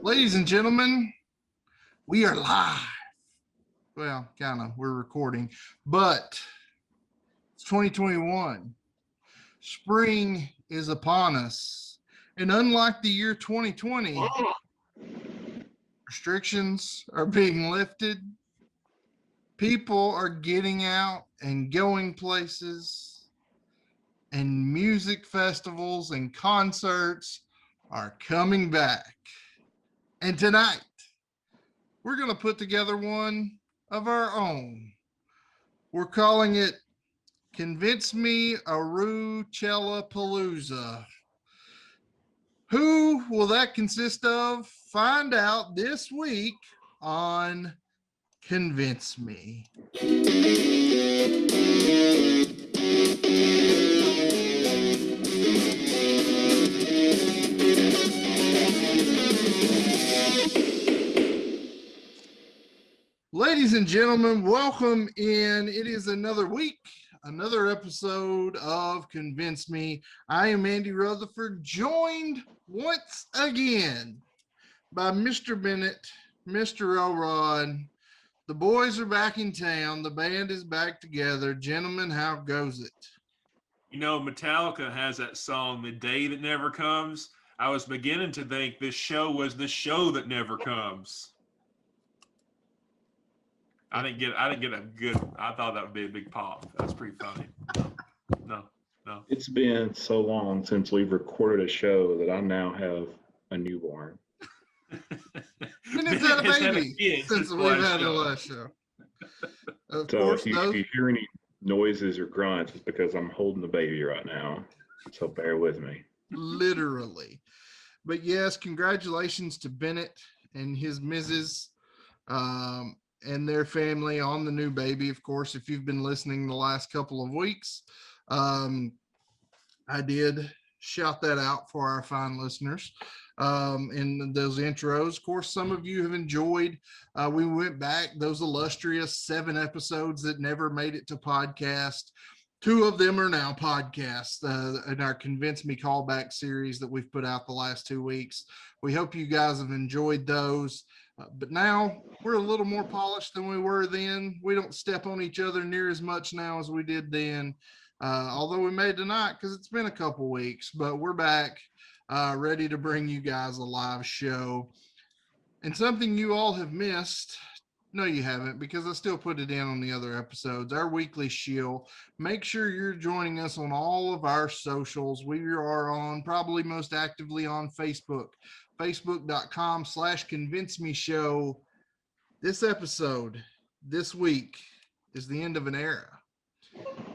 Ladies and gentlemen, we are live. Well, kind of, we're recording, but it's 2021. Spring is upon us. And unlike the year 2020, restrictions are being lifted. People are getting out and going places, and music festivals and concerts are coming back. And tonight, we're going to put together one of our own. We're calling it Convince MeArooChellaPalooza. Who will that consist of? Find out this week on Convince Me. Ladies and gentlemen, welcome in. It is another week, another episode of Convince Me. I am Andy Rutherford, joined once again by Mr. Bennett, Mr. Elrod. The boys are back in town. The band is back together. Gentlemen, how goes it? You know, Metallica has that song, The Day That Never Comes. I was beginning to think this show was the show that never comes. I didn't get a good. I thought that would be a big pop. That's pretty funny. No. It's been so long since we've recorded a show that I now have a newborn. And it's had a baby since we've had the last show. Of course, if you hear any noises or grunts, it's because I'm holding the baby right now. So bear with me. Literally. But yes, congratulations to Bennett and his Mrs. And their family on the new baby. Of course, if you've been listening the last couple of weeks, I did shout that out for our fine listeners in those intros. Of course, some of you have enjoyed. We went back those illustrious 7 episodes that never made it to podcast. 2 of them are now podcasts in our Convince Me callback series that we've put out the last 2 weeks. We hope you guys have enjoyed those. But now we're a little more polished than we were then. We don't step on each other near as much now as we did then. Although we made tonight because it's been a couple weeks, but we're back ready to bring you guys a live show. And something you all have missed. No, you haven't, because I still put it in on the other episodes, our weekly shield. Make sure you're joining us on all of our socials. We are on probably most actively on Facebook, facebook.com/convincemeshow. This episode, this week, is the end of an era.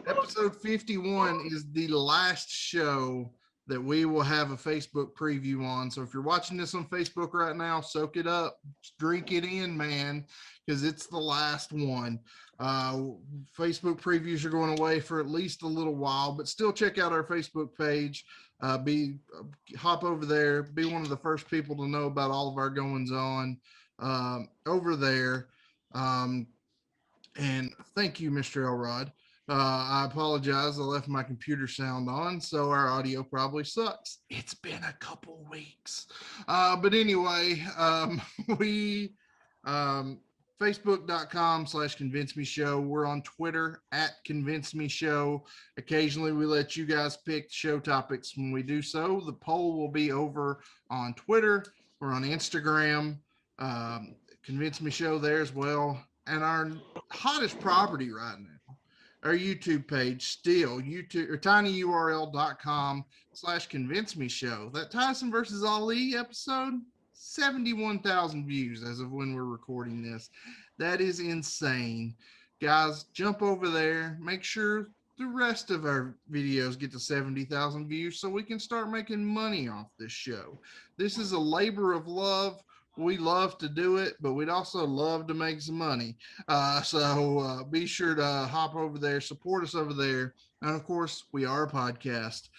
Episode 51 is the last show that we will have a Facebook preview on. So if you're watching this on Facebook right now, soak it up, drink it in, man, because it's the last one. Facebook previews are going away for at least a little while, but still check out our Facebook page. Hop over there, be one of the first people to know about all of our goings on over there. And thank you, Mr. Elrod. I apologize. I left my computer sound on, so our audio probably sucks. It's been a couple weeks. But anyway, we Facebook.com/ConvinceMeShow. We're on Twitter @ConvinceMeShow. Occasionally we let you guys pick show topics when we do so. The poll will be over on Twitter. We're on Instagram. Convince Me Show there as well. And our hottest property right now, our YouTube page, still YouTube or tinyurl.com/ConvinceMeShow. That Tyson versus Ali episode, 71,000 views as of when we're recording this. That is insane. Guys, jump over there. Make sure the rest of our videos get to 70,000 views so we can start making money off this show. This is a labor of love. We love to do it, but we'd also love to make some money. So be sure to hop over there, support us over there. And of course, we are a podcast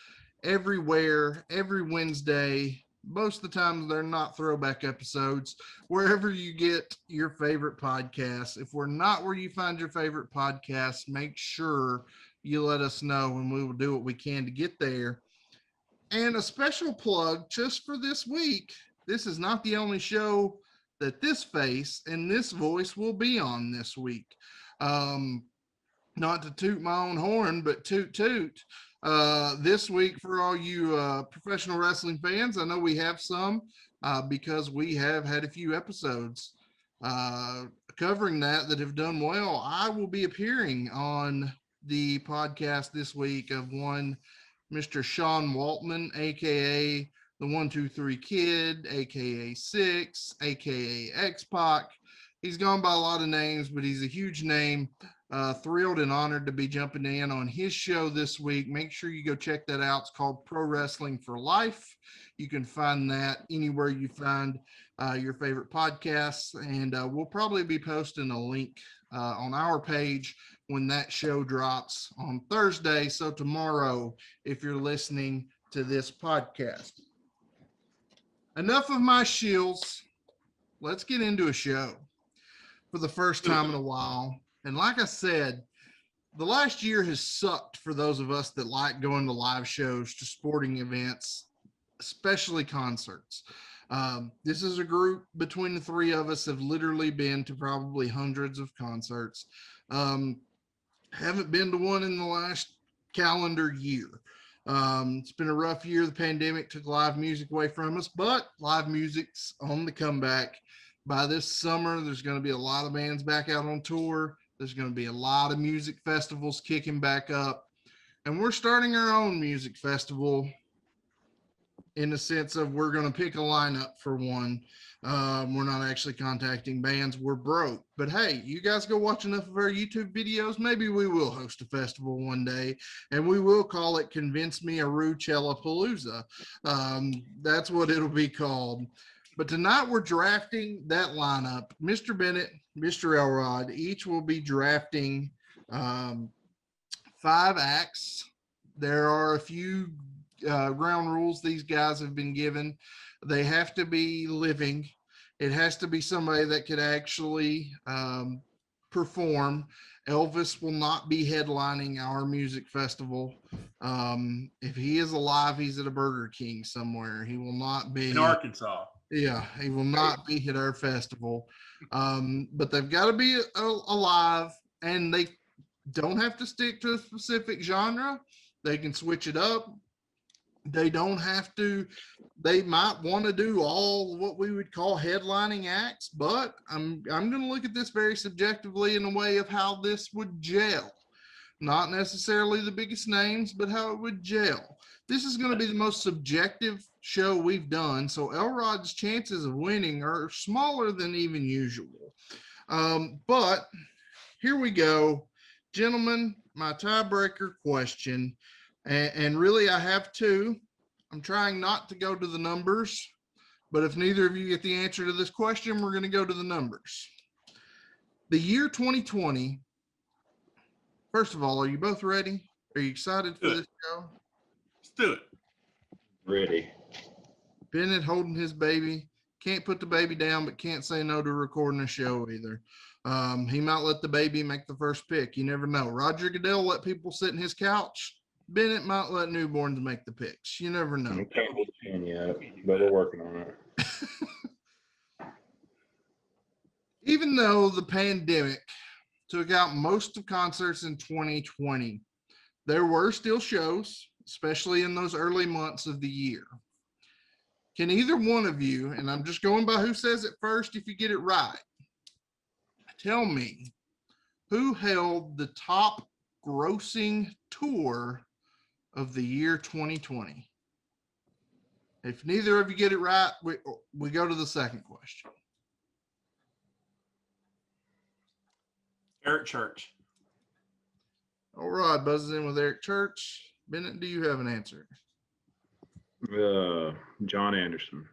everywhere, every Wednesday. Most of the time, they're not throwback episodes. Wherever you get your favorite podcasts. If we're not where you find your favorite podcast, make sure you let us know, and we will do what we can to get there. And a special plug just for this week. this is not the only show that this face and this voice will be on this week. Not to toot my own horn, but toot toot. This week, for all you professional wrestling fans, I know we have some because we have had a few episodes covering that have done well. I will be appearing on the podcast this week of one Mr. Sean Waltman, aka the 123 Kid, aka Six, aka X-Pac. He's gone by a lot of names, but he's a huge name. Thrilled and honored to be jumping in on his show this week. Make sure you go check that out. It's called Pro Wrestling for Life. You can find that anywhere you find your favorite podcasts, and we'll probably be posting a link on our page when that show drops on Thursday. So tomorrow, if you're listening to this podcast. Enough of my shills. Let's get into a show for the first time in a while. And like I said, the last year has sucked for those of us that like going to live shows, to sporting events, especially concerts. This is a group between the three of us have literally been to probably hundreds of concerts. Haven't been to one in the last calendar year. It's been a rough year. The pandemic took live music away from us, but live music's on the comeback. By this summer, there's going to be a lot of bands back out on tour. There's going to be a lot of music festivals kicking back up. And we're starting our own music festival in the sense of we're going to pick a lineup for one. We're not actually contacting bands. We're broke. But hey, you guys go watch enough of our YouTube videos. Maybe we will host a festival one day, and we will call it Convince MeArooChellaPalooza. That's what it'll be called. But tonight we're drafting that lineup. Mr. Bennett, Mr. Elrod, each will be drafting 5 acts. There are a few ground rules these guys have been given. They have to be living. It has to be somebody that could actually perform. Elvis will not be headlining our music festival. If he is alive, he's at a Burger King somewhere. He will not be in Arkansas. Yeah, he will not be at our festival. But they've got to be alive, and they don't have to stick to a specific genre. They can switch it up. They don't have to. They might want to do all what we would call headlining acts, but I'm going to look at this very subjectively in a way of how this would gel. Not necessarily the biggest names, but how it would gel. This is going to be the most subjective show we've done, so Elrod's chances of winning are smaller than even usual. But here we go. Gentlemen, my tiebreaker question, and really I have two. I'm trying not to go to the numbers, but if neither of you get the answer to this question, we're going to go to the numbers. The year 2020, first of all, are you both ready? Are you excited for this show? Let's do it. Ready. Bennett holding his baby. Can't put the baby down, but can't say no to recording a show either. He might let the baby make the first pick. You never know. Roger Goodell let people sit in his couch. Bennett might let newborns make the picks. You never know. I can't hold the pen yet, but we're working on it. Even though the pandemic took out most of concerts in 2020, there were still shows, especially in those early months of the year. Can either one of you, and I'm just going by who says it first if you get it right, tell me who held the top grossing tour of the year 2020? If neither of you get it right, we go to the second question. Eric Church. All right, buzzes in with Eric Church. Bennett, do you have an answer? John Anderson.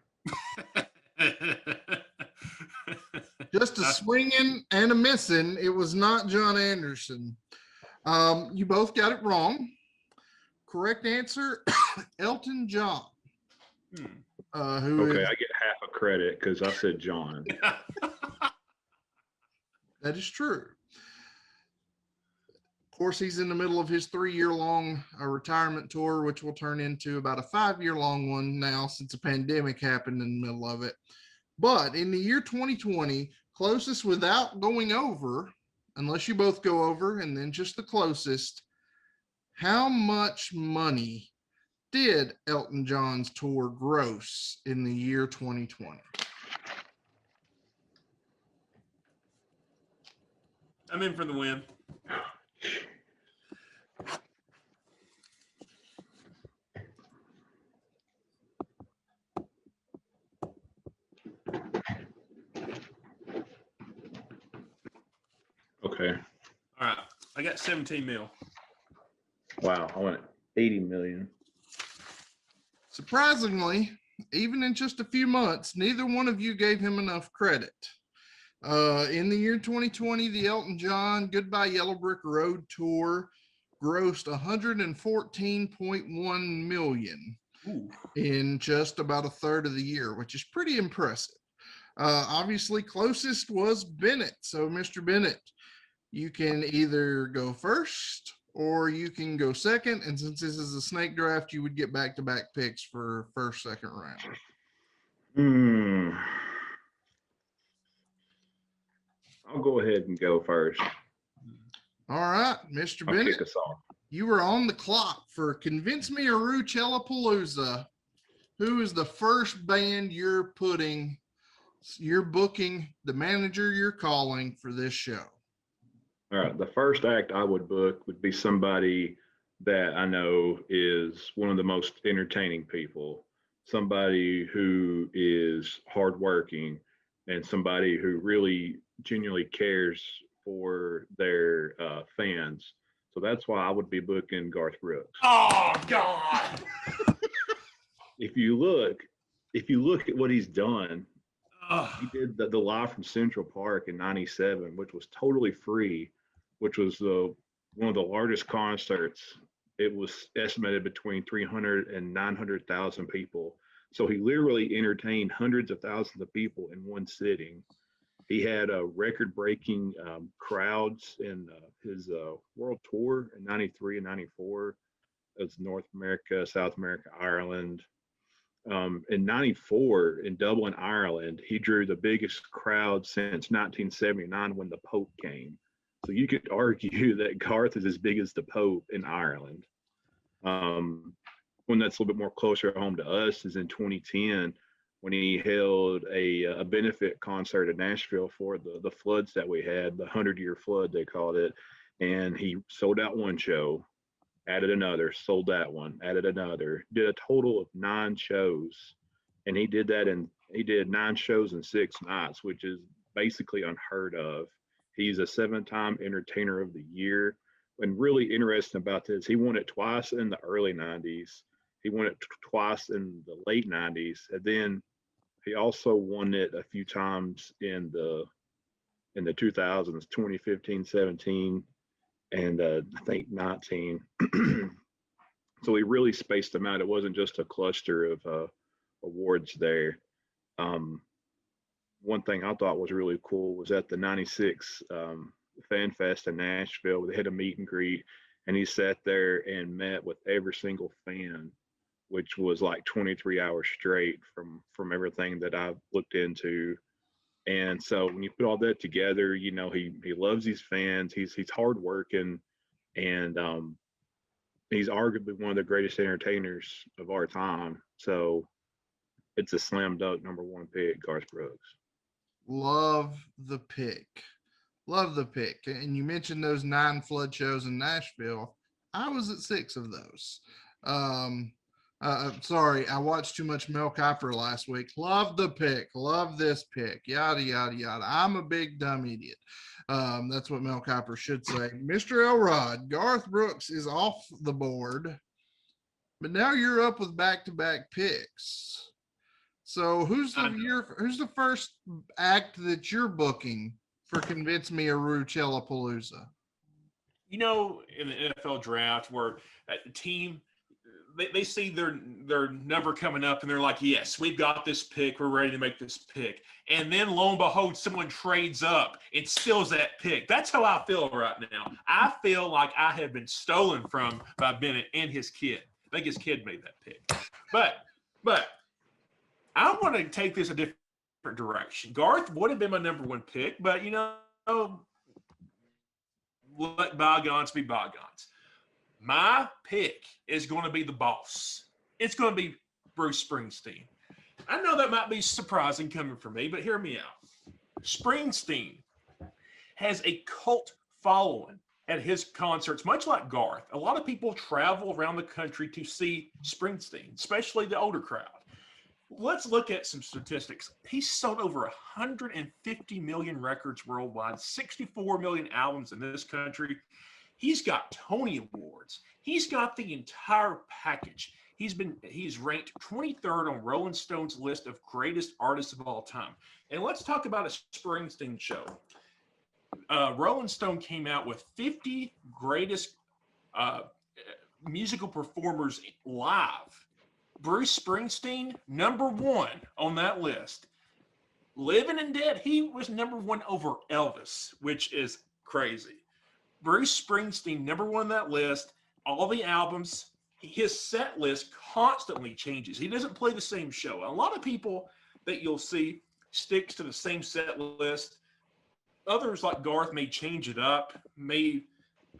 Just a swinging and a missing. It was not John Anderson. You both got it wrong. Correct answer, Elton John. Okay, I get half a credit because I said John. That is true. course, he's in the middle of his 3-year-long retirement tour, which will turn into about a 5-year-long one now since a pandemic happened in the middle of it. But in the year 2020, closest without going over, unless you both go over and then just the closest, how much money did Elton John's tour gross in the year 2020? I'm in for the win. Okay. All right. I got 17 mil. Wow. I went 80 million. Surprisingly, even in just a few months, neither one of you gave him enough credit. In the year 2020, the Elton John Goodbye Yellow Brick Road tour grossed 114.1 million in just about a third of the year, which is pretty impressive. Obviously, closest was Bennett. So, Mr. Bennett, you can either go first or you can go second. And since this is a snake draft, you would get back-to-back picks for first, second round. I'll go ahead and go first. All right, Mr. I'll Bennett, kick us off. you were on the clock for Convince MeArooChellaPalooza. Who is the first band you're booking, the manager you're calling for this show? All right. The first act I would book would be somebody that I know is one of the most entertaining people, somebody who is hardworking, and somebody who really genuinely cares for their fans. So that's why I would be booking Garth Brooks. Oh God! If you look at what he's done, Ugh. he did the Live from Central Park in '97, which was totally free, which was one of the largest concerts. It was estimated between 300 and 900,000 people. So he literally entertained hundreds of thousands of people in one sitting. He had record-breaking crowds in his world tour in '93 and '94. It was North America, South America, Ireland. In '94 in Dublin, Ireland, he drew the biggest crowd since 1979 when the Pope came. So you could argue that Garth is as big as the Pope in Ireland. One that's a little bit more closer home to us is in 2010 when he held a benefit concert in Nashville for the floods that we had, the 100-year flood, they called it. And he sold out one show, added another, sold that one, added another, did a total of 9 shows. And he did 9 shows in 6 nights, which is basically unheard of. He's a 7-time entertainer of the year. And really interesting about this, he won it twice in the early 90s. He won it twice in the late 90s. And then he also won it a few times in the 2000s, 2015, 17, and I think 19. So he really spaced them out. It wasn't just a cluster of awards there. One thing I thought was really cool was at the '96 Fan Fest in Nashville, they had a meet and greet, and he sat there and met with every single fan, which was like 23 hours straight from everything that I've looked into. And so when you put all that together, you know, he loves these fans. He's hardworking, and he's arguably one of the greatest entertainers of our time. So it's a slam dunk #1 pick, Garth Brooks. Love the pick. Love the pick. And you mentioned those 9 flood shows in Nashville. I was at 6 of those. Sorry, I watched too much Mel Kiper last week. Love the pick. Love this pick. Yada, yada, yada. I'm a big dumb idiot. That's what Mel Kiper should say. Mr. Elrod, Garth Brooks is off the board, but now you're up with back-to-back picks. So who's the first act that you're booking for Convince MeArooChellaPalooza? You know, in the NFL draft, where a team they see their number coming up and they're like, yes, we've got this pick. We're ready to make this pick. And then lo and behold, someone trades up and steals that pick. That's how I feel right now. I feel like I have been stolen from by Bennett and his kid. I think his kid made that pick. But I want to take this a different direction. Garth would have been my number one pick, but let bygones be bygones. My pick is going to be the boss. It's going to be Bruce Springsteen. I know that might be surprising coming from me, but hear me out. Springsteen has a cult following at his concerts, much like Garth. A lot of people travel around the country to see Springsteen, especially the older crowd. Let's look at some statistics. He's sold over 150 million records worldwide, 64 million albums in this country. He's got Tony Awards. He's got the entire package. He's ranked 23rd on Rolling Stone's list of greatest artists of all time. And let's talk about a Springsteen show. Rolling Stone came out with 50 greatest musical performers live. Bruce Springsteen, number one on that list. Living and Dead, he was number one over Elvis, which is crazy. Bruce Springsteen, number one on that list, all the albums, his set list constantly changes. He doesn't play the same show. A lot of people that you'll see sticks to the same set list. Others like Garth may change it up, may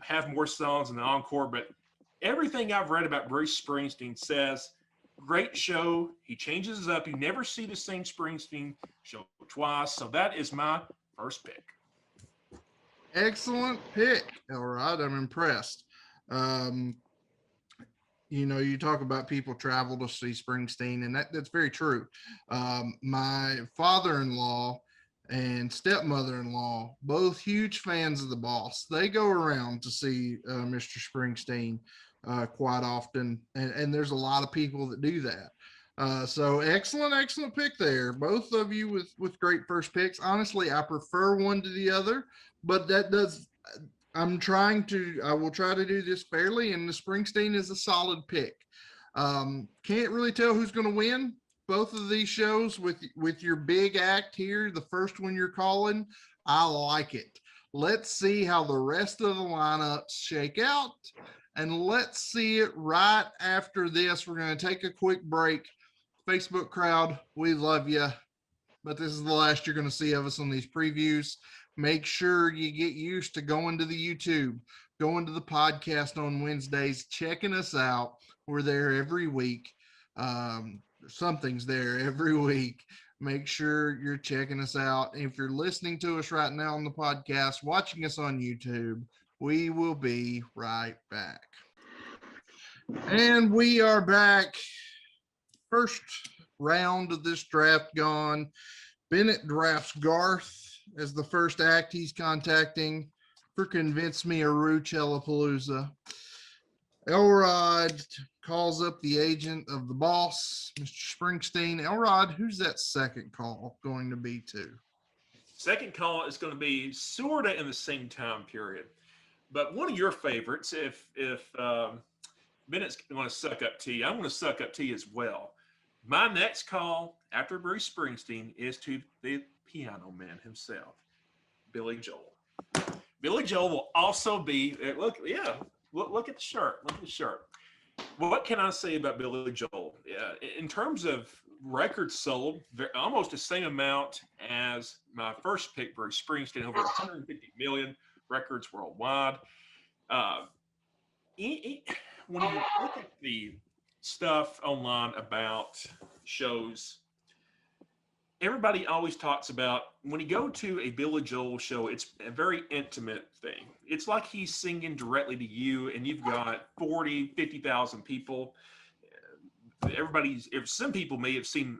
have more songs in the encore, but everything I've read about Bruce Springsteen says, great show. He changes it up. You never see the same Springsteen show twice. So that is my first pick. Excellent pick, Elrod. I'm impressed. You talk about people travel to see Springsteen, and that's very true. My father-in-law and stepmother-in-law, both huge fans of the boss. They go around to see Mr. Springsteen quite often, and there's a lot of people that do that. So excellent pick there. Both of you with great first picks. Honestly, I prefer one to the other, but I will try to do this fairly, and the Springsteen is a solid pick. Can't really tell who's going to win both of these shows with your big act here. The first one you're calling, I like it. Let's see how the rest of the lineups shake out, and let's see it right after this. We're going to take a quick break. Facebook crowd, we love you, but this is the last you're going to see of us on these previews. Make sure you get used to going to the YouTube, going to the podcast on Wednesdays, checking us out. We're there every week. Something's there every week. Make sure you're checking us out. If you're listening to us right now on the podcast, watching us on YouTube, we will be right back. And we are back. First round of this draft gone. Bennett drafts Garth as the first act he's contacting for Convince MeArooChellaPalooza. Elrod calls up the agent of the boss, Mr. Springsteen. Elrod, who's that second call going to be to? Second call is going to be sort of in the same time period. But one of your favorites, if Bennett's going to suck up to you, I'm going to suck up to you as well. My next call after Bruce Springsteen is to the piano man himself, Billy Joel. Billy Joel will also be, look at the shirt. Look at the shirt. What can I say about Billy Joel? In terms of records sold, almost the same amount as my first pick, Bruce Springsteen, over 150 million records worldwide. When you look at the stuff online about shows, everybody always talks about when you go to a Billy Joel show, it's a very intimate thing. It's like he's singing directly to you, and you've got 40, 50,000 people. Some people may have seen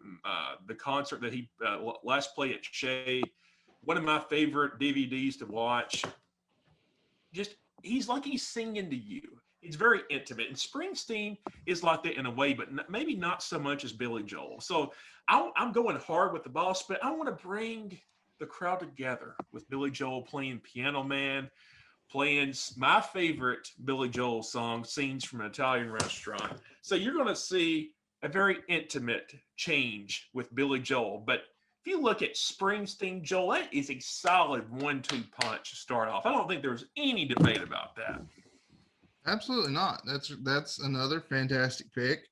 the concert that he last played at Shea. One of my favorite DVDs to watch. He's like he's singing to you. It's very intimate. And Springsteen is like that in a way, but maybe not so much as Billy Joel. So I'm going hard with the boss, but I want to bring the crowd together with Billy Joel playing Piano Man. playing my favorite Billy Joel song, Scenes from an Italian Restaurant. So you're going to see a very intimate change with Billy Joel. But if you look at Springsteen, Joel, that is a solid 1-2 punch to start off. I don't think there's any debate about that. Absolutely not. That's another fantastic pick.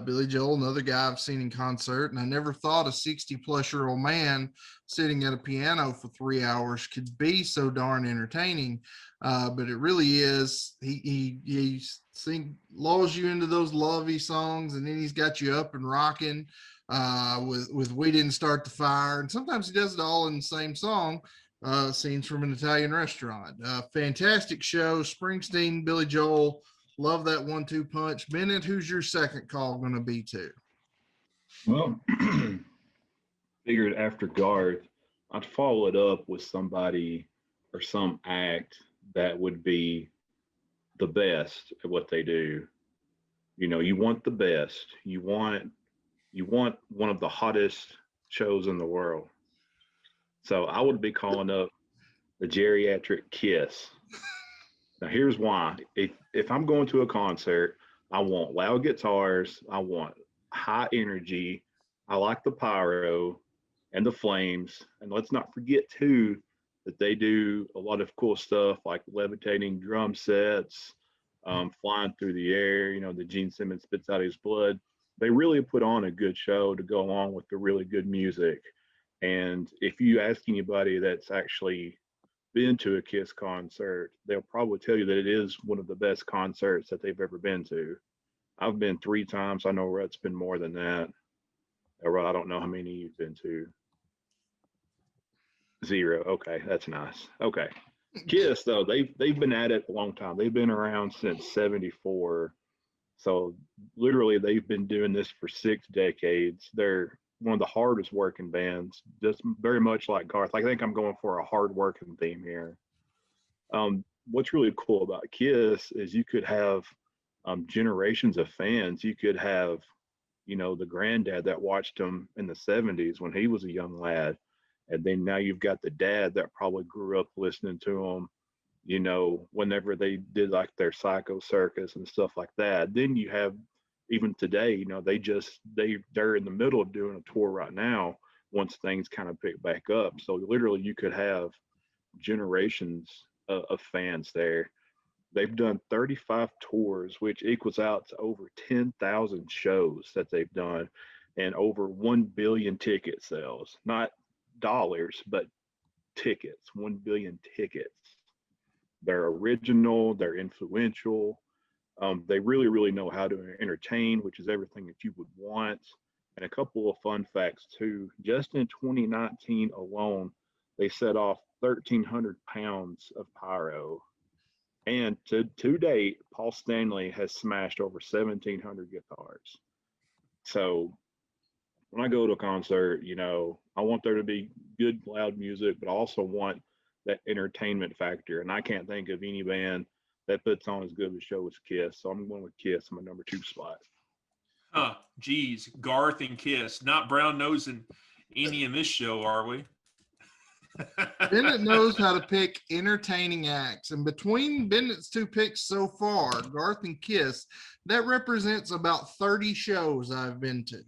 Billy Joel, another guy I've seen in concert, and I never thought a 60-plus-year-old man sitting at a piano for 3 hours could be so darn entertaining. But it really is. He lulls you into those lovey songs, and then he's got you up and rocking with "We Didn't Start the Fire," and sometimes he does it all in the same song. Scenes from an Italian Restaurant. Fantastic show. Springsteen, Billy Joel. Love that 1-2 punch. Bennett, who's your second call going to be to? Well, figured after Garth, I'd follow it up with somebody or some act that would be the best at what they do. You know, you want the best. You want one of the hottest shows in the world. So I would be calling up the Geriatric Kiss. Now here's why. If I'm going to a concert, I want loud guitars, I want high energy, I like the pyro and the flames. And let's not forget too that they do a lot of cool stuff like levitating drum sets, flying through the air, you know, the Gene Simmons spits out his blood. They really put on a good show to go along with the really good music. And if you ask anybody that's actually been to a Kiss concert, they'll probably tell you that it is one of the best concerts that they've ever been to. I've been 3 times. I know Rhett's been more than that. Rhett, I don't know how many you've been to. 0. Okay, that's nice. Okay. Kiss, though, they've been at it a long time. They've been around since 74. So literally they've been doing this for 6 decades. They're one of the hardest working bands, just very much like Garth. I think I'm going for a hard working theme here. What's really cool about Kiss is you could have generations of fans. You could have, you know, the granddad that watched them in the 70s when he was a young lad. And then now you've got the dad that probably grew up listening to them, you know, whenever they did like their Psycho Circus and stuff like that. Then you have, even today, you know, they're in the middle of doing a tour right now once things kind of pick back up. So literally you could have generations of fans there. They've done 35 tours, which equals out to over 10,000 shows that they've done and over 1 billion ticket sales, not dollars, but tickets, 1 billion tickets. They're original, they're influential. They really, really know how to entertain, which is everything that you would want. And a couple of fun facts too. Just in 2019 alone, they set off 1,300 pounds of pyro. And to date, Paul Stanley has smashed over 1,700 guitars. So when I go to a concert, you know, I want there to be good, loud music, but I also want that entertainment factor. And I can't think of any band that puts on as good of a show as Kiss. So I'm going with Kiss on my number 2 spot. Geez, Garth and Kiss, not brown nosing any in this show, are we? Bennett knows how to pick entertaining acts. And between Bennett's 2 picks so far, Garth and Kiss, that represents about 30 shows I've been to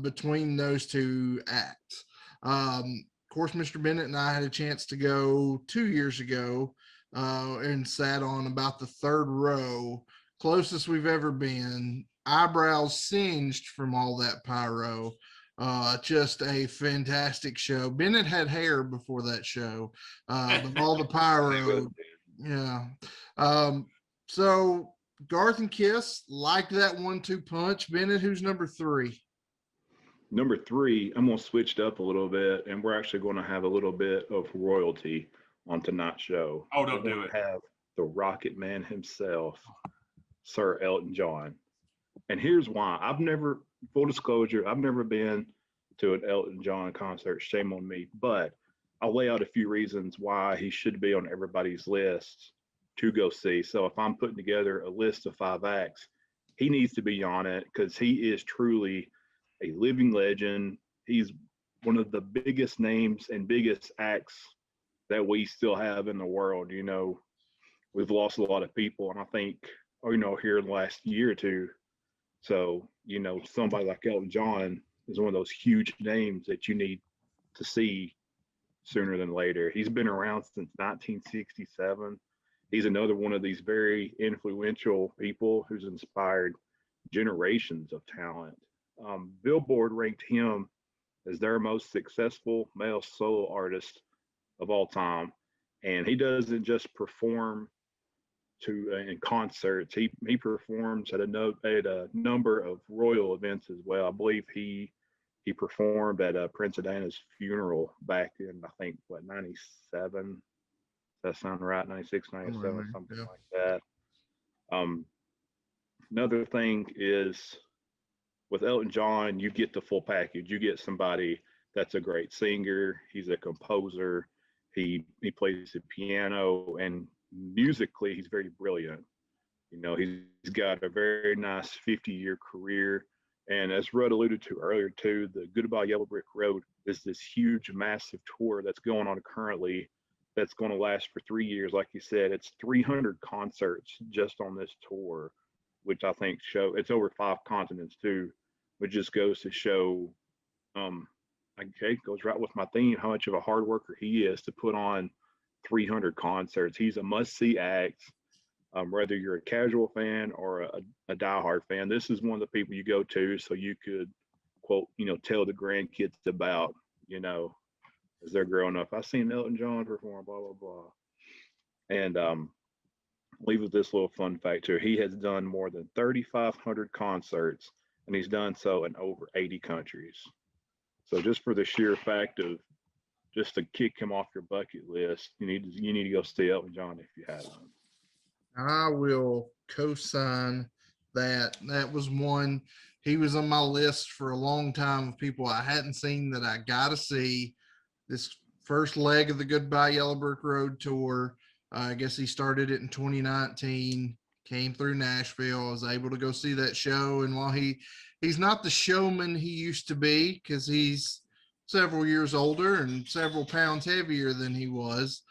between those 2 acts. Of course, Mr. Bennett and I had a chance to go 2 years ago and sat on about the 3rd row, closest we've ever been, eyebrows singed from all that pyro. Just a fantastic show. Bennett had hair before that show, but all the pyro. Yeah. So Garth and Kiss liked that 1-2 punch. Bennett, who's number 3? Number 3, I'm going to switch it up a little bit, and we're actually going to have a little bit of royalty on tonight's show. Oh, don't do it. Have the Rocket Man himself, Sir Elton John. And here's why. Full disclosure, I've never been to an Elton John concert. Shame on me. But I'll lay out a few reasons why he should be on everybody's list to go see. So if I'm putting together a list of 5 acts, he needs to be on it because he is truly a living legend. He's one of the biggest names and biggest acts that we still have in the world. We've lost a lot of people, and I think, here in the last year or two. So, somebody like Elton John is one of those huge names that you need to see sooner than later. He's been around since 1967. He's another one of these very influential people who's inspired generations of talent. Billboard ranked him as their most successful male solo artist of all time, and he doesn't just perform in concerts. He performs at a number of royal events as well. I believe he performed at Princess Diana's funeral back in, I think, 97. Does that sound right? 96, 97, something Yeah. like that. Another thing is with Elton John, you get the full package. You get somebody that's a great singer. He's a composer. He plays the piano, and musically, he's very brilliant. He's got a very nice 50-year career. And as Rudd alluded to earlier, too, the Goodbye Yellow Brick Road is this huge, massive tour that's going on currently that's going to last for 3 years. Like you said, it's 300 concerts just on this tour, which I think it's over 5 continents, too, which just goes to show, it goes right with my theme, how much of a hard worker he is to put on 300 concerts. He's a must-see act. Whether you're a casual fan or a diehard fan, this is one of the people you go to so you could, quote, tell the grandkids about, as they're growing up. I've seen Elton John perform, blah, blah, blah. And leave with this little fun fact here. He has done more than 3,500 concerts, and he's done so in over 80 countries. So just for the sheer fact of just to kick him off your bucket list, you need to go see Elton John if you haven't. I will co-sign that. That was one. He was on my list for a long time of people I hadn't seen that I got to see. This first leg of the Goodbye Yellow Brick Road tour. I guess he started it in 2019, came through Nashville. I was able to go see that show. And while he's not the showman he used to be, because he's several years older and several pounds heavier than he was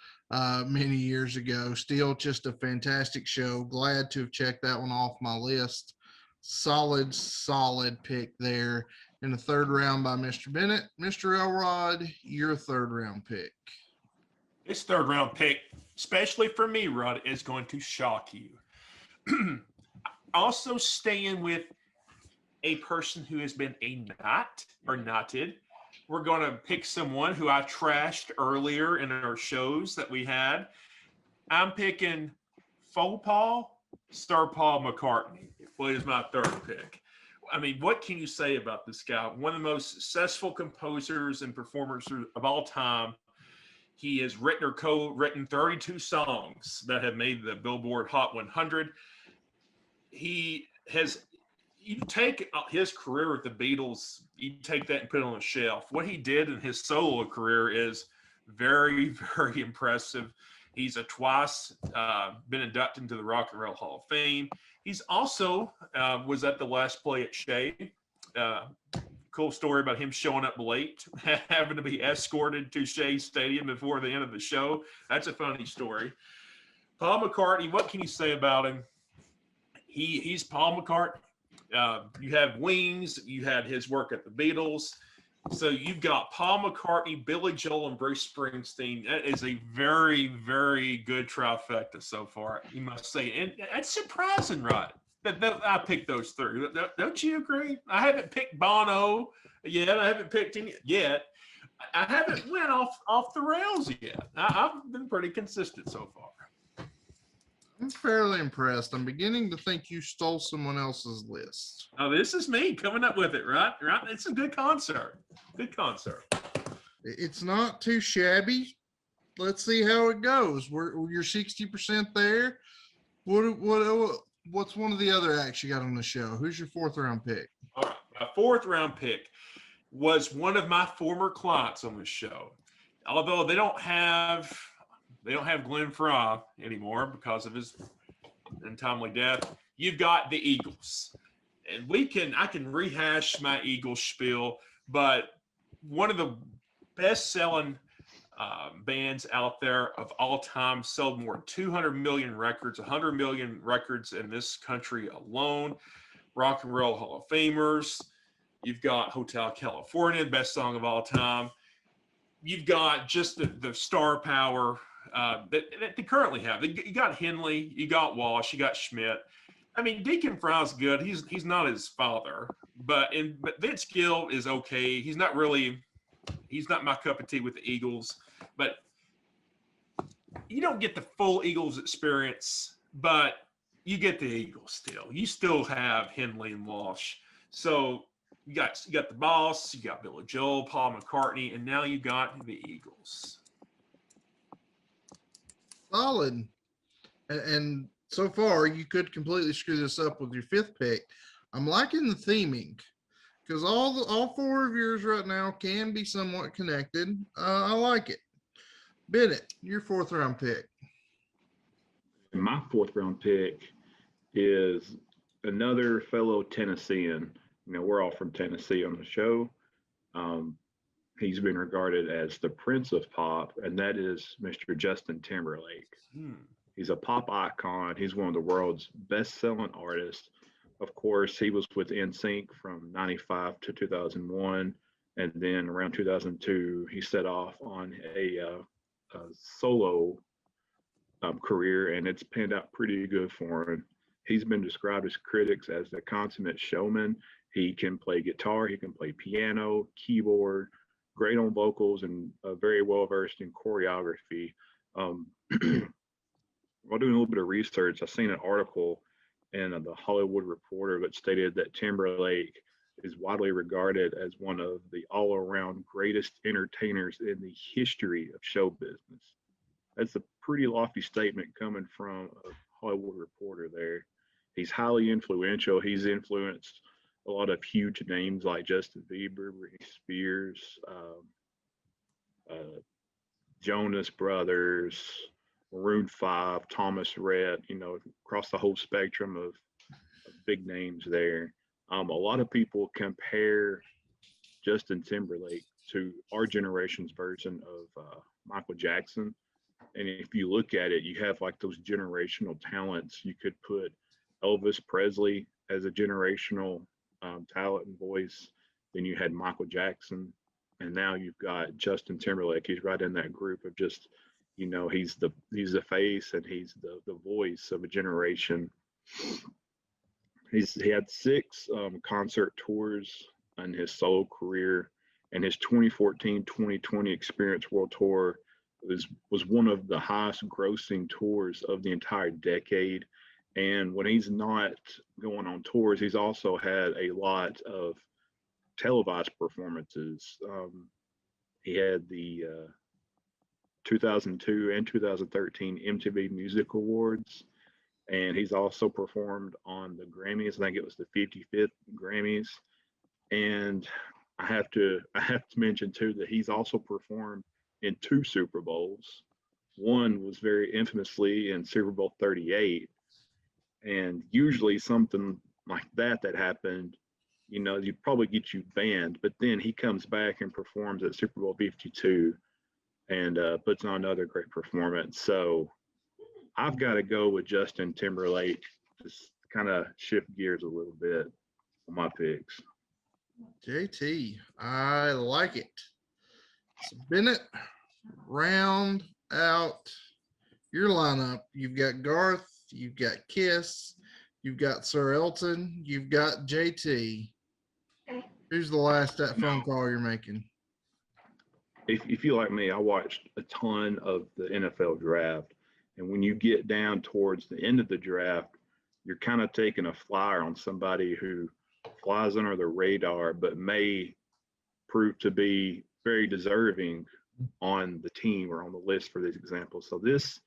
many years ago, still just a fantastic show. Glad to have checked that one off my list. Solid pick there in the third round by Mr. Bennett. Mr. Elrod, your third round pick. This third round pick, especially for me, Rod, is going to shock you. Also staying with a person who has been a knot or knotted. We're going to pick someone who I trashed earlier in our shows that we had. I'm picking Faux Paul, Sir Paul McCartney. What is my third pick? I mean, what can you say about this guy? One of the most successful composers and performers of all time. He has written or co-written 32 songs that have made the Billboard Hot 100. He has, you take his career with the Beatles, you take that and put it on a shelf. What he did in his solo career is very, very impressive. He's twice been inducted into the Rock and Roll Hall of Fame. He's also was at the last play at Shea. Cool story about him showing up late, having to be escorted to Shea Stadium before the end of the show. That's a funny story. Paul McCartney, what can you say about him? He's Paul McCartney. You have Wings. You had his work at the Beatles. So you've got Paul McCartney, Billy Joel, and Bruce Springsteen. That is a very, very good trifecta so far, you must say. And that's surprising, right? That I picked those three. Don't you agree? I haven't picked Bono yet. I haven't picked any yet. I haven't went off the rails yet. I've been pretty consistent so far. I'm fairly impressed. I'm beginning to think you stole someone else's list. Oh, this is me coming up with it, right? Right? It's a good concert. Good concert. It's not too shabby. Let's see how it goes. You're 60% there. What's one of the other acts you got on the show? Who's your fourth round pick? All right. My fourth round pick was one of my former clients on the show. Although they don't have Glenn Fry anymore because of his untimely death. You've got the Eagles. And I can rehash my Eagles spiel, but one of the best-selling bands out there of all time, sold more than 200 million records, 100 million records in this country alone. Rock and Roll Hall of Famers. You've got Hotel California, best song of all time. You've got just the star power that they currently have. You got Henley, you got Walsh, you got Schmidt. I mean, Deacon Fry's good. He's not his father, but Vince Gill is okay. He's not my cup of tea with the Eagles, but you don't get the full Eagles experience, but you get the Eagles still. You still have Henley and Walsh. So you got the Boss, you got Billy Joel, Paul McCartney, and now you got the Eagles. Solid. And so far, you could completely screw this up with your fifth pick. I'm liking the theming because all four of yours right now can be somewhat connected. I like it. Bennett, your fourth round pick. My fourth round pick is another fellow Tennessean. You know, we're all from Tennessee on the show. He's been regarded as the Prince of Pop, and that is Mr. Justin Timberlake. He's a pop icon. He's one of the world's best-selling artists. Of course, he was with NSYNC from 95 to 2001, and then around 2002, he set off on a solo career, and it's panned out pretty good for him. He's been described as critics as the consummate showman. He can play guitar, he can play piano, keyboard, great on vocals, and very well versed in choreography. While doing a little bit of research, I seen an article in the Hollywood Reporter that stated that Timberlake is widely regarded as one of the all-around greatest entertainers in the history of show business. That's a pretty lofty statement coming from a Hollywood Reporter there. He's highly influential. He's influenced a lot of huge names like Justin Bieber, Britney Spears, Jonas Brothers, Maroon 5, Thomas Rhett, you know, across the whole spectrum of big names there. A lot of people compare Justin Timberlake to our generation's version of Michael Jackson. And if you look at it, you have like those generational talents. You could put Elvis Presley as a generational talent and voice. Then you had Michael Jackson. And now you've got Justin Timberlake. He's right in that group of just, you know, he's the face and he's the voice of a generation. He had 6 concert tours in his solo career, and his 2014-2020 Experience World Tour was one of the highest grossing tours of the entire decade. And when he's not going on tours, he's also had a lot of televised performances. He had the 2002 and 2013 MTV Music Awards, and he's also performed on the Grammys. I think it was the 55th Grammys. And I have to mention too that he's also performed in 2 Super Bowls. One was very infamously in Super Bowl 38, and usually something like that happened, you know, you'd probably get you banned, but then he comes back and performs at Super Bowl 52 and puts on another great performance. So I've got to go with Justin Timberlake, just kind of shift gears a little bit on my picks. JT, I like it. So Bennett, round out your lineup. You've got Garth, you've got Kiss, you've got Sir Elton, you've got JT. Who's the last phone call you're making? If you like me, I watched a ton of the NFL draft. And when you get down towards the end of the draft, you're kind of taking a flyer on somebody who flies under the radar, but may prove to be very deserving on the team or on the list for this example. So this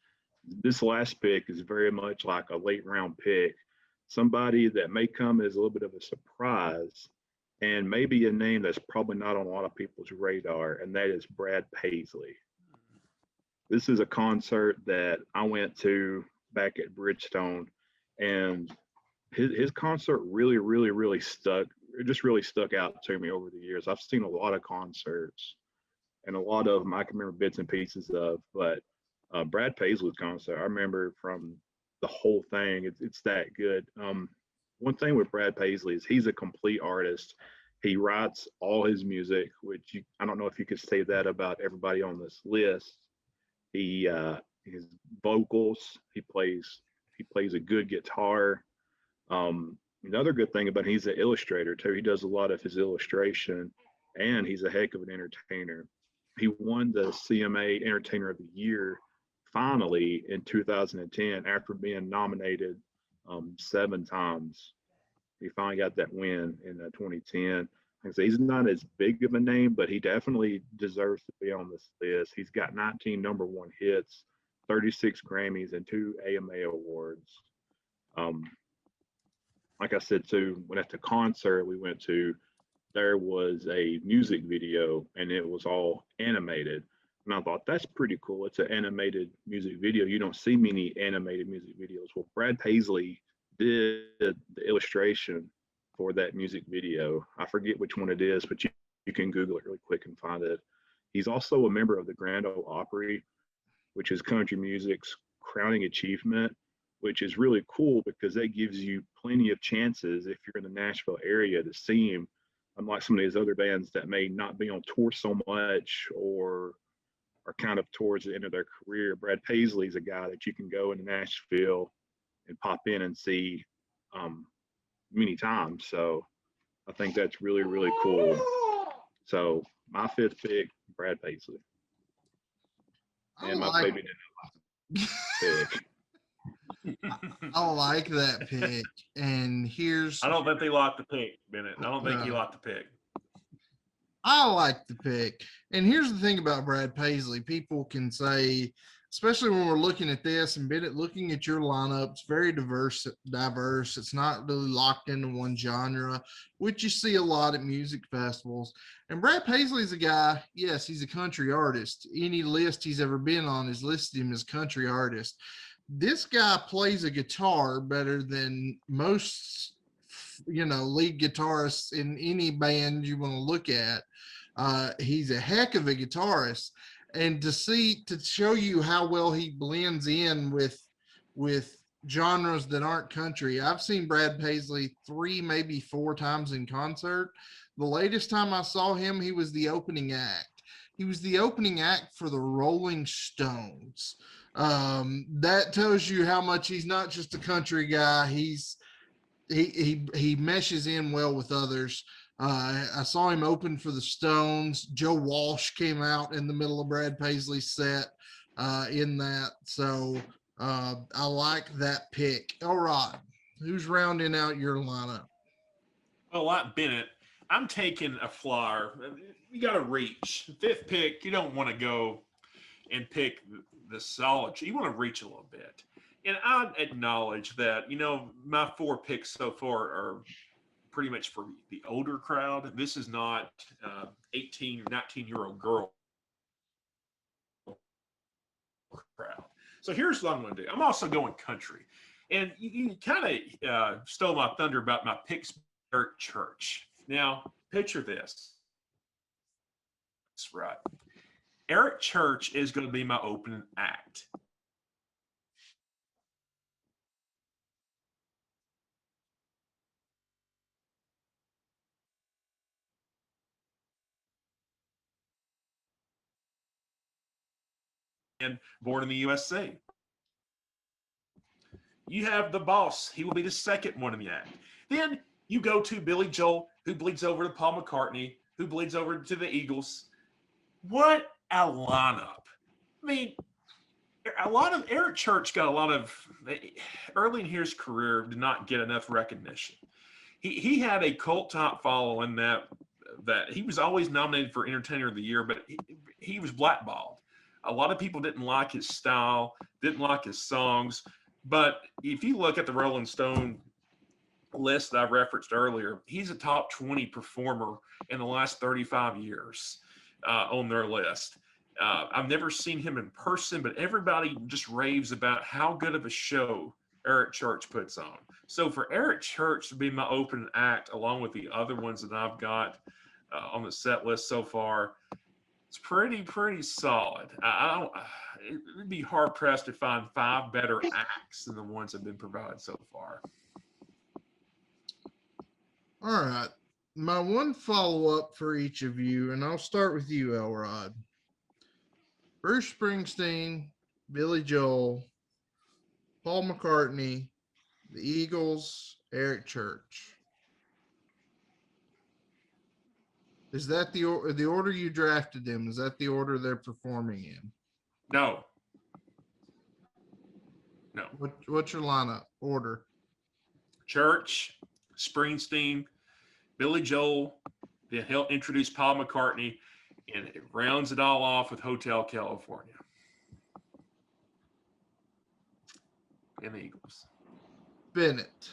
last pick is very much like a late round pick, somebody that may come as a little bit of a surprise and maybe a name that's probably not on a lot of people's radar, and that is Brad Paisley. This is a concert that I went to back at Bridgestone, and his concert really stuck. It just really stuck out to me over the years. I've seen a lot of concerts, and a lot of them I can remember bits and pieces of. But Brad Paisley's concert, I remember from the whole thing. It's that good. One thing with Brad Paisley is he's a complete artist. He writes all his music, which I don't know if you could say that about everybody on this list. His vocals, he plays a good guitar. Another good thing about him, he's an illustrator too. He does a lot of his illustration, and he's a heck of an entertainer. He won the CMA Entertainer of the Year finally in 2010 after being nominated 7 times. He finally got that win in 2010. Like I say, he's not as big of a name, but he definitely deserves to be on this list. He's got 19 number one hits, 36 Grammys, and 2 AMA awards. Like I said too, when at the concert we went to, there was a music video and it was all animated. And I thought that's pretty cool. It's an animated music video. You don't see many animated music videos. Well, Brad Paisley did the illustration for that music video. I forget which one it is, but you can Google it really quick and find it. He's also a member of the Grand Ole Opry, which is country music's crowning achievement, which is really cool because that gives you plenty of chances if you're in the Nashville area to see him. Unlike some of these other bands that may not be on tour so much or are kind of towards the end of their career, Brad Paisley's a guy that you can go into Nashville and pop in and see many times. So I think that's really, really cool. So my fifth pick, Brad Paisley. And my baby didn't pick. I like that pick. And here's I don't think they like the pick, Bennett. I don't think you like the pick. I like the pick. And here's the thing about Brad Paisley. People can say, especially when we're looking at this and Bennett looking at your lineup, it's very diverse. It's not really locked into one genre, which you see a lot at music festivals. And Brad Paisley's a guy, yes, he's a country artist. Any list he's ever been on has listed him as country artist. This guy plays a guitar better than most, lead guitarists in any band you want to look at. He's a heck of a guitarist, and to show you how well he blends in with genres that aren't country. I've seen Brad Paisley 3, maybe 4 times in concert. The latest time I saw him, he was the opening act. He was the opening act for the Rolling Stones. That tells you how much he's not just a country guy. He meshes in well with others. I saw him open for the Stones. Joe Walsh came out in the middle of Brad Paisley's set in that. So I like that pick. All right, who's rounding out your lineup? Well, like Bennett, I'm taking a flyer. You got to reach. Fifth pick, you don't want to go and pick the solid. You want to reach a little bit. And I acknowledge that, my 4 picks so far are pretty much for the older crowd. This is not 18 or 19-year-old girl crowd. So here's what I'm going to do. I'm also going country. And you kind of stole my thunder about my picks, Eric Church. Now, picture this. That's right. Eric Church is going to be my opening act. And Born in the USA. You have the boss. He will be the second one in the act. Then you go to Billy Joel, who bleeds over to Paul McCartney, who bleeds over to the Eagles. What a lineup. I mean, Eric Church got a lot of, early in his career, did not get enough recognition. He had a cult type following that he was always nominated for Entertainer of the Year, but he was blackballed. A lot of people didn't like his style, didn't like his songs. But if you look at the Rolling Stone list that I referenced earlier, he's a top 20 performer in the last 35 years on their list. I've never seen him in person, but everybody just raves about how good of a show Eric Church puts on. So for Eric Church to be my opening act, along with the other ones that I've got on the set list so far, It's pretty solid. I don't. It'd be hard pressed to find 5 better acts than the ones that have been provided so far. All right. My one follow up for each of you, and I'll start with you, Elrod. Bruce Springsteen, Billy Joel, Paul McCartney, the Eagles, Eric Church. Is that the order you drafted them? Is that the order they're performing in? No. What's your lineup order? Church, Springsteen, Billy Joel, then he'll introduce Paul McCartney, and it rounds it all off with Hotel California and the Eagles. Bennett,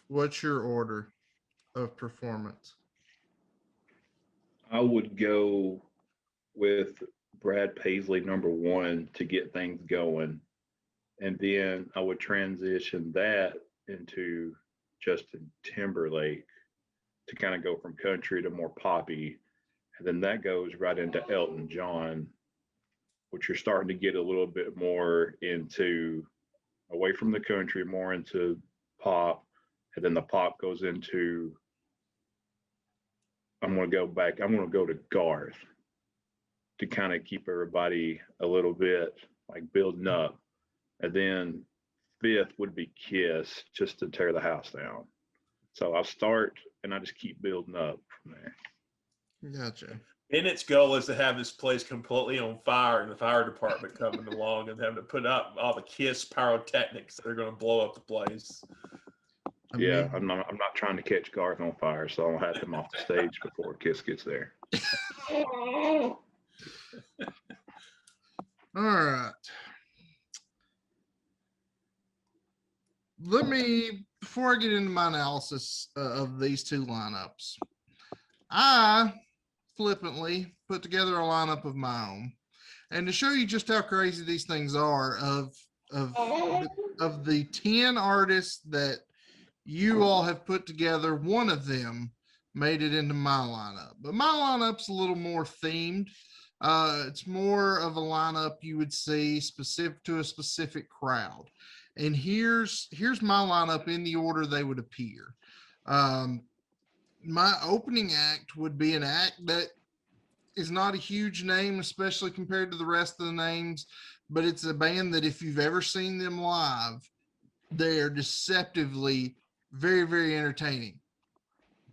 what's your order of performance? I would go with Brad Paisley #1 to get things going. And then I would transition that into Justin Timberlake to kind of go from country to more poppy. And then that goes right into Elton John, which you're starting to get a little bit more into away from the country, more into pop. And then the pop goes into, I'm going to go to Garth to kind of keep everybody a little bit like building up. And then 5th would be Kiss, just to tear the house down. So I'll start and I just keep building up from there. Gotcha. Bennett's goal is to have this place completely on fire, and the fire department coming along and having to put up all the Kiss pyrotechnics that are going to blow up the place. I'm not trying to catch Garth on fire, so I'll have him off the stage before Kiss gets there. All right. Before I get into my analysis of these two lineups, I flippantly put together a lineup of my own. And to show you just how crazy these things are, of the 10 artists that you all have put together, one of them made it into my lineup. But my lineup's a little more themed. It's more of a lineup you would see specific to a specific crowd. And here's my lineup in the order they would appear. My opening act would be an act that is not a huge name, especially compared to the rest of the names, but it's a band that if you've ever seen them live, they are deceptively very, very entertaining.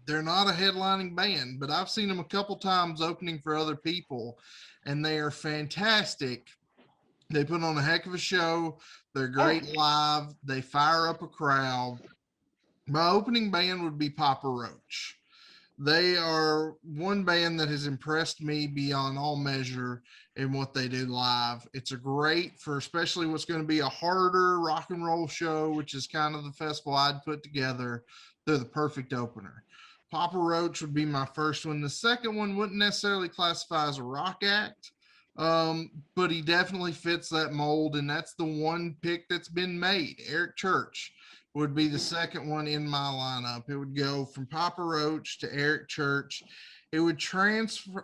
They're not a headlining band, but I've seen them a couple times opening for other people, and they are fantastic. They put on a heck of a show. They're great live. They fire up a crowd. My opening band would be Papa Roach. They are one band that has impressed me beyond all measure in what they do live. It's a great for especially what's going to be a harder rock and roll show, which is kind of the festival I'd put together. They're the perfect opener. Papa Roach would be my first one. The second one wouldn't necessarily classify as a rock act, but he definitely fits that mold, and that's the one pick that's been made. Eric Church would be the second one in my lineup. It would go from Papa Roach to Eric Church. It would transcend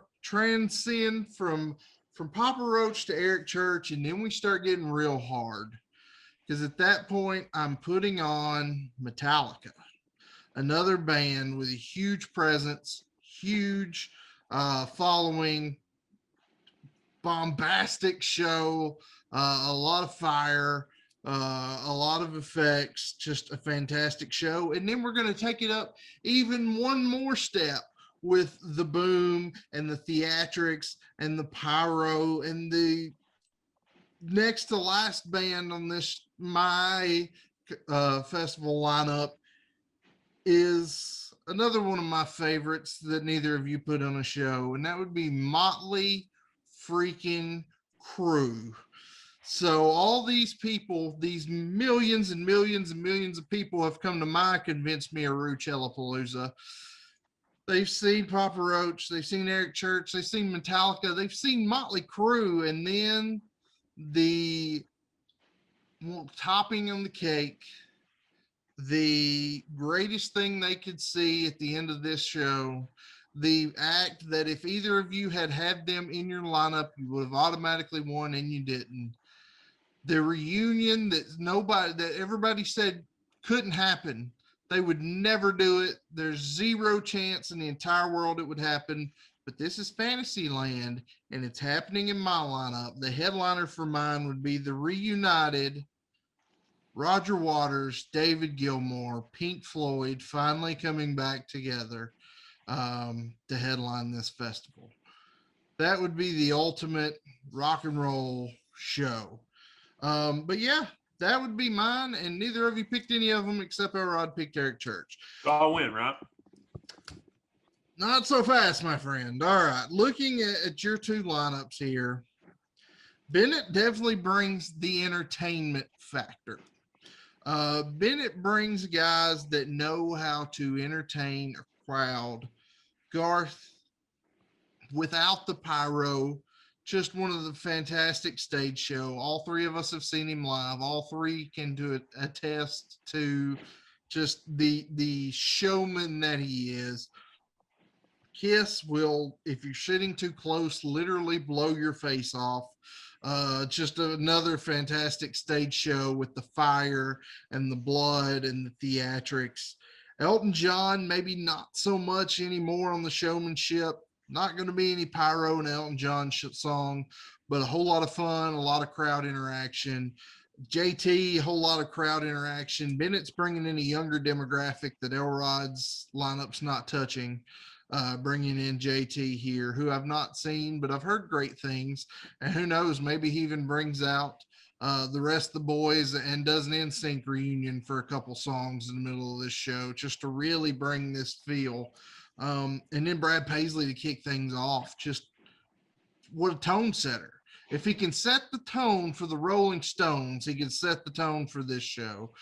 from Papa Roach to Eric Church, and then we start getting real hard, because at that point I'm putting on Metallica, another band with a huge presence, huge following, bombastic show, a lot of fire, a lot of effects, just a fantastic show. And then we're going to take it up even one more step with the boom and the theatrics and the pyro, and the next to last band on this my festival lineup is another one of my favorites that neither of you put on a show, and that would be Motley freaking Crue. So all these people, these millions and millions and millions of people have come to my Convince MeArooChellaPalooza. They've seen Papa Roach, they've seen Eric Church, they've seen Metallica, they've seen Motley Crue, and then the topping on the cake, the greatest thing they could see at the end of this show, the act that if either of you had them in your lineup, you would have automatically won, and you didn't. The reunion that everybody said couldn't happen. They would never do it. There's zero chance in the entire world it would happen. But this is Fantasyland, and it's happening in my lineup. The headliner for mine would be the reunited Roger Waters, David Gilmour, Pink Floyd finally coming back together to headline this festival. That would be the ultimate rock and roll show. But yeah, that would be mine, and neither of you picked any of them except Elrod picked Eric Church. I'll win, right? Not so fast, my friend. All right, looking at your two lineups here, Bennett definitely brings the entertainment factor. Bennett brings guys that know how to entertain a crowd. Garth, without the pyro, just one of the fantastic stage show. All three of us have seen him live. All three can attest to just the showman that he is. Kiss will, if you're sitting too close, literally blow your face off. Just another fantastic stage show with the fire and the blood and the theatrics. Elton John, maybe not so much anymore on the showmanship. Not going to be any pyro in Elton John song, but a whole lot of fun, a lot of crowd interaction. JT, a whole lot of crowd interaction. Bennett's bringing in a younger demographic that Elrod's lineup's not touching. Bringing in JT here, who I've not seen, but I've heard great things. And who knows, maybe he even brings out the rest of the boys and does an NSYNC reunion for a couple songs in the middle of this show, just to really bring this feel. And then Brad Paisley to kick things off. Just what a tone setter. If he can set the tone for the Rolling Stones, he can set the tone for this show.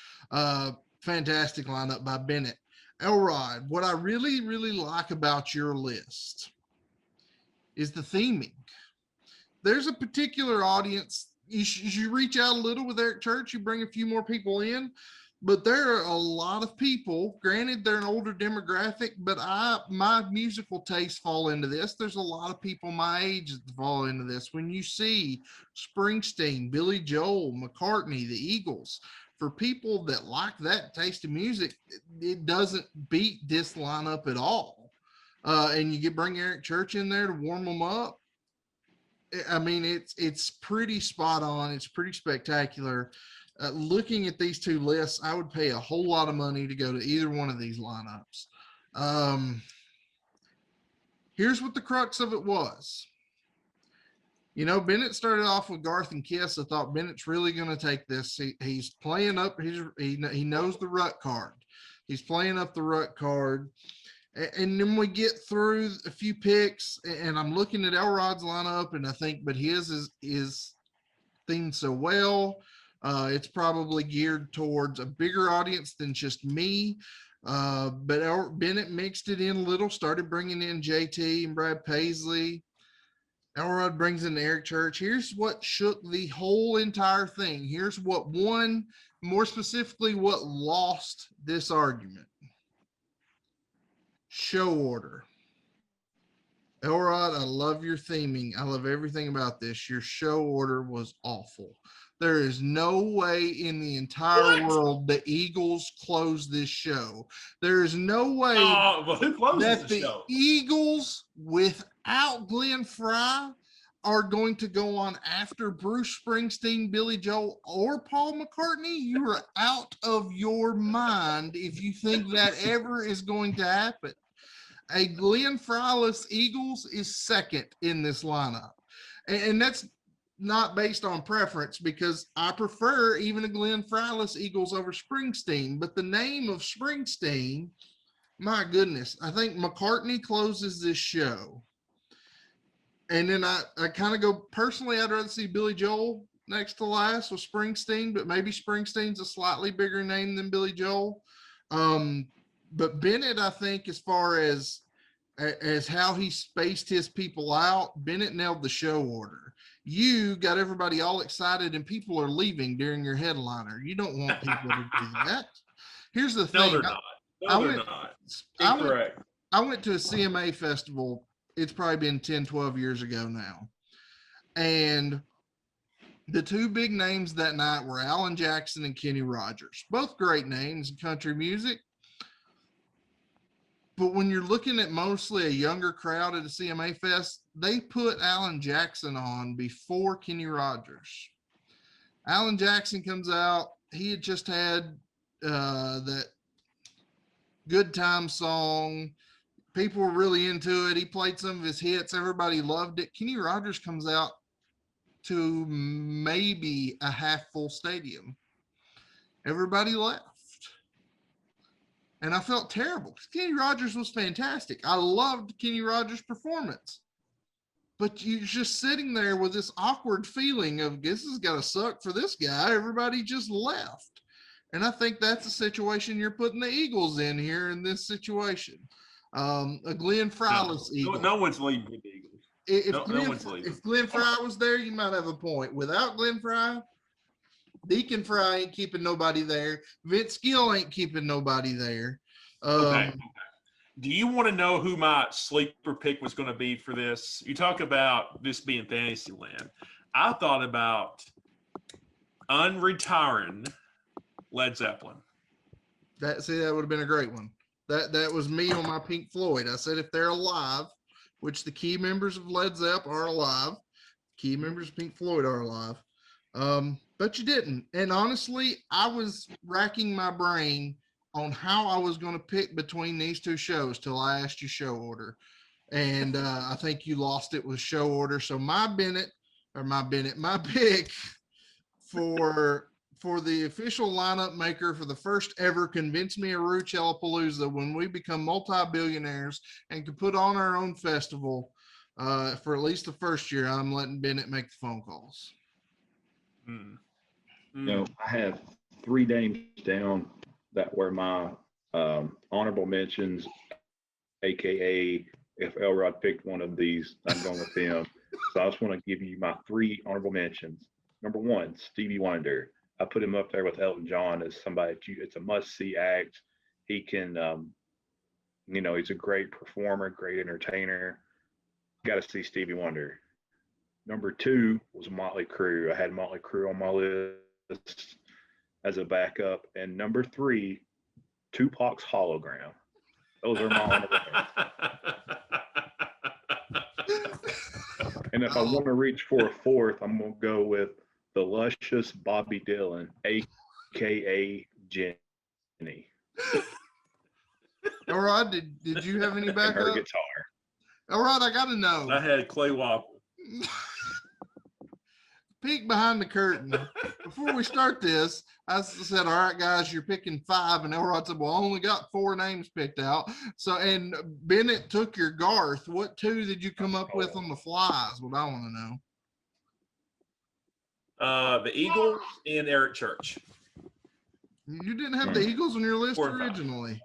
Fantastic lineup by Bennett. Elrod, what I really, really like about your list is the theming. There's a particular audience. You reach out a little with Eric Church, you bring a few more people in, but there are a lot of people. Granted, they're an older demographic, but my musical tastes fall into this. There's a lot of people my age that fall into this. When you see Springsteen, Billy Joel, McCartney, the Eagles, for people that like that taste of music, it doesn't beat this lineup at all. And you bring Eric Church in there to warm them up. I mean, it's pretty spot on. It's pretty spectacular. Looking at these two lists, I would pay a whole lot of money to go to either one of these lineups. Here's what the crux of it was. You know, Bennett started off with Garth and Kiss. I thought Bennett's really going to take this. He's playing up he knows the rut card. He's playing up the rut card. And then we get through a few picks, and I'm looking at Elrod's lineup, and I think, but his is themed so well. It's probably geared towards a bigger audience than just me. But Bennett mixed it in a little, started bringing in JT and Brad Paisley. Elrod brings in Eric Church. Here's what shook the whole entire thing. Here's what won, more specifically, what lost this argument. Show order. Elrod, I love your theming. I love everything about this. Your show order was awful. There is no way in the entire world the Eagles close this show. There is no way that the Eagles, without Glenn Frey, are going to go on after Bruce Springsteen, Billy Joel, or Paul McCartney. You are out of your mind if you think that ever is going to happen. A Glenn Frey-less Eagles is second in this lineup. And that's not based on preference, because I prefer even a Glenn Frey-less Eagles over Springsteen. But the name of Springsteen, my goodness, I think McCartney closes this show. And then I kind of go, personally, I'd rather see Billy Joel next to last with Springsteen, but maybe Springsteen's a slightly bigger name than Billy Joel. But Bennett, I think, as far as how he spaced his people out, Bennett nailed the show order. You got everybody all excited, and people are leaving during your headliner. You don't want people to do that. Here's the thing. No, they're not. No, they're not. Incorrect. I went to a CMA festival. It's probably been 10, 12 years ago now. And the two big names that night were Alan Jackson and Kenny Rogers, both great names in country music. But when you're looking at mostly a younger crowd at a CMA Fest, they put Alan Jackson on before Kenny Rogers. Alan Jackson comes out. He had just had that Good Time song. People were really into it. He played some of his hits. Everybody loved it. Kenny Rogers comes out to maybe a half full stadium. Everybody left. And I felt terrible because Kenny Rogers was fantastic. I loved Kenny Rogers' performance. But you're just sitting there with this awkward feeling of this is going to suck for this guy. Everybody just left. And I think that's the situation you're putting the Eagles in here in this situation. A Glenn Fryless Eagle. No one's leaving the Eagles. If Glenn Fry was there, you might have a point. Without Glenn Fry, Deacon Fry ain't keeping nobody there. Vince Gill ain't keeping nobody there. Okay. Do you want to know who my sleeper pick was going to be for this? You talk about this being Fantasyland. I thought about unretiring Led Zeppelin. That would have been a great one. That was me on my Pink Floyd. I said if they're alive, which the key members of Led Zepp are alive, key members of Pink Floyd are alive. But you didn't. And honestly, I was racking my brain on how I was going to pick between these two shows till I asked you show order. And I think you lost it with show order. So my pick for the official lineup maker for the first ever Convince MeArooChellaPalooza, when we become multi-billionaires and can put on our own festival for at least the first year, I'm letting Bennett make the phone calls. I have 3 names down that were my honorable mentions, aka if Elrod picked one of these, I'm going with him. So I just want to give you my 3 honorable mentions. Number 1, Stevie Wonder. I put him up there with Elton John as somebody. It's a must-see act. He can, he's a great performer, great entertainer. Got to see Stevie Wonder. Number 2 was Motley Crue. I had Motley Crue on my list as a backup. And number 3, Tupac's Hologram. Those are my honorable mentions. And if I want to reach for a 4th, I'm going to go with the luscious Bobby Dylan, a.k.a. Jenny. All right, did you have any backup? Her guitar. All right, I got to know. I had Clay Walker. Peek behind the curtain. Before we start this, I said, all right, guys, you're picking 5. And Elrod said, well, I only got 4 names picked out. So, and Bennett took your Garth. What 2 did you come up with on the fly is what I want to know. The Eagles and Eric Church. You didn't have the Eagles on your list 4 and 5. originally.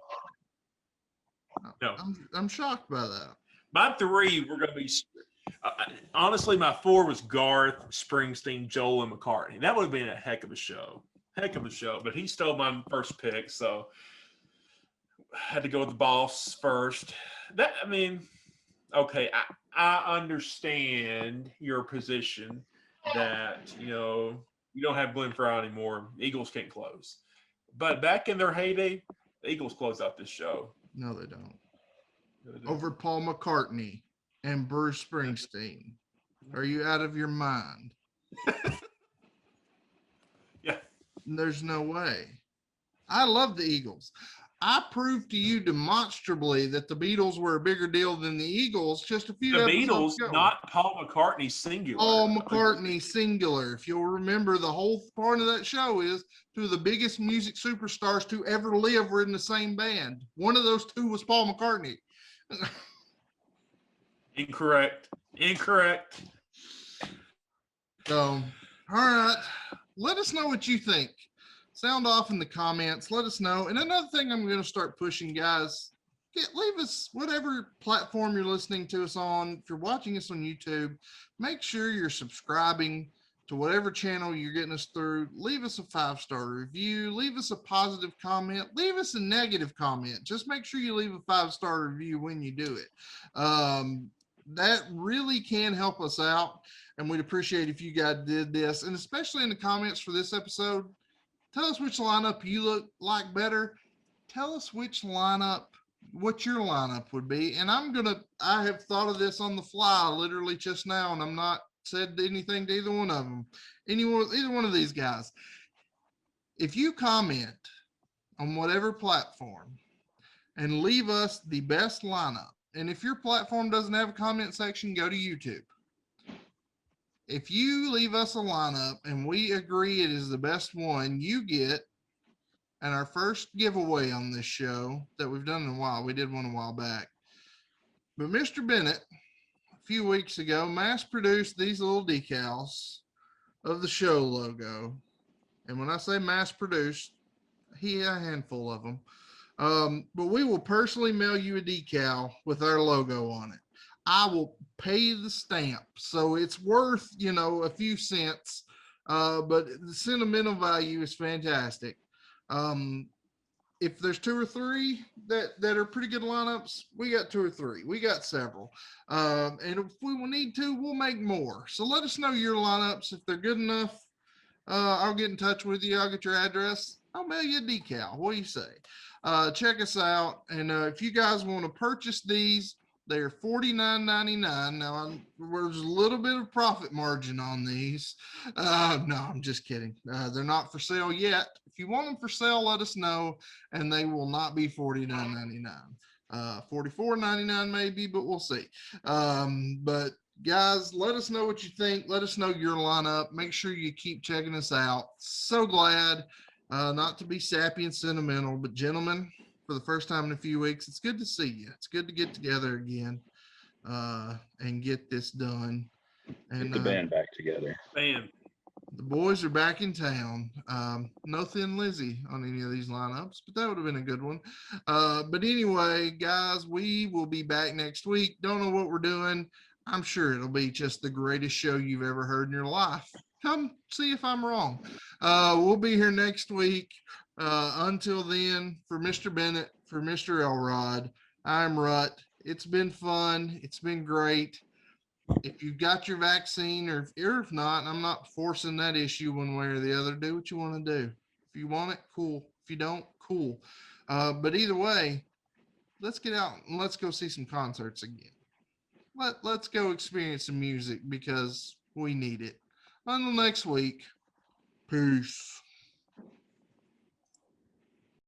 No. I'm shocked by that. My 3 were going to be, honestly, my 4 was Garth, Springsteen, Joel, and McCartney. That would have been a heck of a show. But he stole my first pick, so I had to go with the boss first. Okay, I understand your position that, you don't have Glenn Fry anymore. Eagles can't close. But back in their heyday, the Eagles closed out this show. No, they don't. Over Paul McCartney and Bruce Springsteen. Are you out of your mind? Yeah. There's no way. I love the Eagles. I proved to you demonstrably that the Beatles were a bigger deal than the Eagles just a few episodes Beatles, ago. not Paul McCartney singular. Paul McCartney singular. If you'll remember, the whole part of that show is 2 of the biggest music superstars to ever live were in the same band. One of those 2 was Paul McCartney. Incorrect. So, all right. Let us know what you think. Sound off in the comments. Let us know. And another thing I'm going to start pushing, guys, leave us whatever platform you're listening to us on. If you're watching us on YouTube, make sure you're subscribing. to whatever channel you're getting us through. Leave us a 5-star review. Leave us a positive comment. Leave us a negative comment. Just make sure you leave a 5-star review when you do it. That really can help us out, and we'd appreciate if you guys did this. And especially in the comments for this episode, tell us which lineup you look like better. Tell us what your lineup would be. And I have thought of this on the fly literally just now, and I'm not said anything to either one of them. Either one of these guys. If you comment on whatever platform and leave us the best lineup, and if your platform doesn't have a comment section, go to YouTube. If you leave us a lineup and we agree it is the best one, you get, and our first giveaway on this show that we've done in a while, we did one a while back, but Mr. Bennett, a few weeks ago, mass produced these little decals of the show logo. And when I say mass produced, he had a handful of them. But we will personally mail you a decal with our logo on it. I will pay the stamp. So it's worth, a few cents. But the sentimental value is fantastic. If there's 2 or 3 that are pretty good lineups, we got 2 or 3. We got several. And if we will need to, we'll make more. So let us know your lineups. If they're good enough, I'll get in touch with you. I'll get your address. I'll mail you a decal. What do you say? Check us out. And if you guys want to purchase these, they are $49.99. Now, there's a little bit of profit margin on these. No, I'm just kidding. They're not for sale yet. If you want them for sale, let us know, and they will not be $49.99. $44.99 maybe, but we'll see. But guys, let us know what you think. Let us know your lineup. Make sure you keep checking us out. So glad, not to be sappy and sentimental, but gentlemen, for the first time in a few weeks, it's good to see you. It's good to get together again and get this done. And Get the band back together. Man, the boys are back in town. No Thin Lizzy on any of these lineups, but that would have been a good one. But anyway, guys, we will be back next week. Don't know what we're doing. I'm sure it'll be just the greatest show you've ever heard in your life. Come see if I'm wrong. We'll be here next week. Until then, for Mr. Bennett, for Mr. Elrod, I'm Rut. It's been fun. It's been great. If you've got your vaccine, or if not, I'm not forcing that issue one way or the other. Do what you want to do. If you want it, cool. If you don't, cool. But either way, let's get out and let's go see some concerts again. Let's go experience some music because we need it. Until next week, peace.